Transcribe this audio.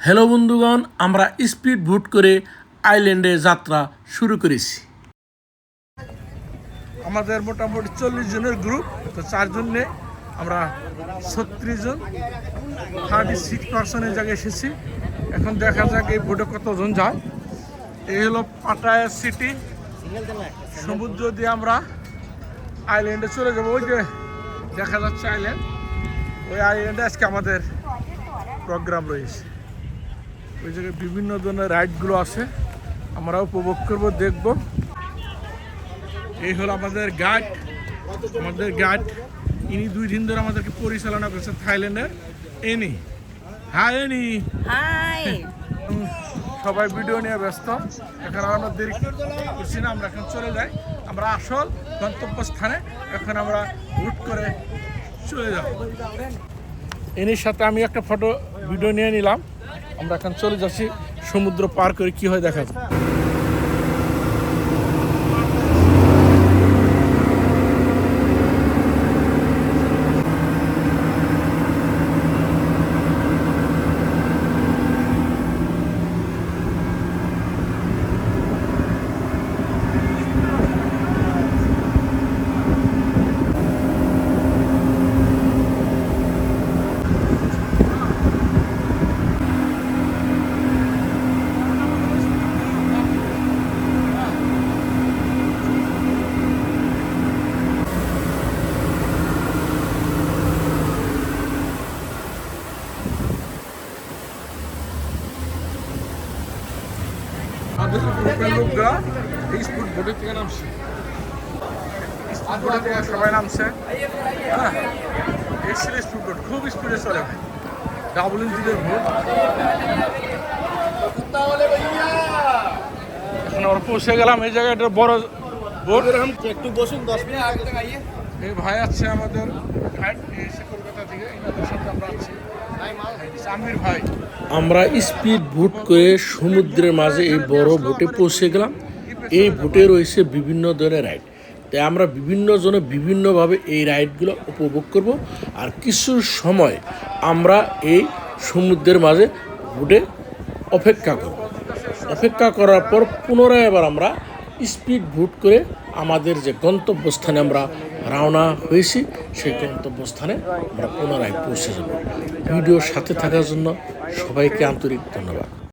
Hello বন্ধুগণ, আমরা speed বুট করে আইল্যান্ডে যাত্রা শুরু করেছি। আমাদের মোটামুটি 40 জনের গ্রুপ, তো 4 জন নেই, আমরা 36 জন, 36% জায়গায় এসেছি। এখন দেখা যাক এই বুটে কতজন যায়। এই হলো পাটায়া সিটি, সমুদ্র দিয়ে আমরা আইল্যান্ডে চলে যাবো। ওই যে দেখা যাচ্ছে আইল্যান্ড, ওই আইল্যান্ডে আজকে আমাদের প্রোগ্রাম রয়েছে। ওই জায়গায় বিভিন্ন ধরনের রাইডগুলো আছে, আমরা উপভোগ করবো, দেখব। এই হলো আমাদের গাইড, ইনি 2 দিন ধরে আমাদেরকে পরিচালনা করছে থাইল্যান্ডের। এনি হাই, হাই। সবাই ভিডিও নিয়ে ব্যস্ত। এখন আমরা দেরি করছি না, আমরা এখন চলে যাই। আমরা আসল গন্তব্যস্থানে এখন আমরা বুট করে চলে যাব। এনির সাথে আমি একটা ভিডিও নিয়ে নিলাম। আমরা এখন চলে যাচ্ছি সমুদ্র পার করে, কি হয় দেখা যায়। আমাদের গ্রুপের লোকরা এই স্পিড বোটের থেকে নামছে, স্পিড বোটের থেকে সবাই নামছে। হ্যাঁ, এই ছিল স্পিড বোট, খুব স্পিডে চলে ভাই, ডাবল ইঞ্জিনের বোট। এখন আমরা পৌঁছে গেলাম এই জায়গাটার বড় বোট। একটু বসুন, 10 মিনিট আগে থেকে আইয়ে। এই ভাই আছে আমাদের গাইড, এসে কলকাতা থেকে, এনাদের সাথে আমরা আছি। আমির ভাই, আমরা স্পিড বুট করে সমুদ্রের মাঝে এই বড় বোটে পৌঁছে গেলাম। এই বোটে রয়েছে বিভিন্ন ধরনের রাইড, তাই আমরা বিভিন্ন জনে বিভিন্নভাবে এই রাইডগুলো উপভোগ করব। আর কিছু সময় আমরা এই সমুদ্রের মাঝে বোটে অপেক্ষা করার পর পুনরায় আবার আমরা স্পিড বুট করে আমাদের যে গন্তব্যস্থানে আমরা রওনা হয়েছি, সেই গন্তব্যস্থানে আমরা পুনরায় পৌঁছে যাব। ভিডিওর সাথে থাকার জন্য সবাইকে আন্তরিক ধন্যবাদ।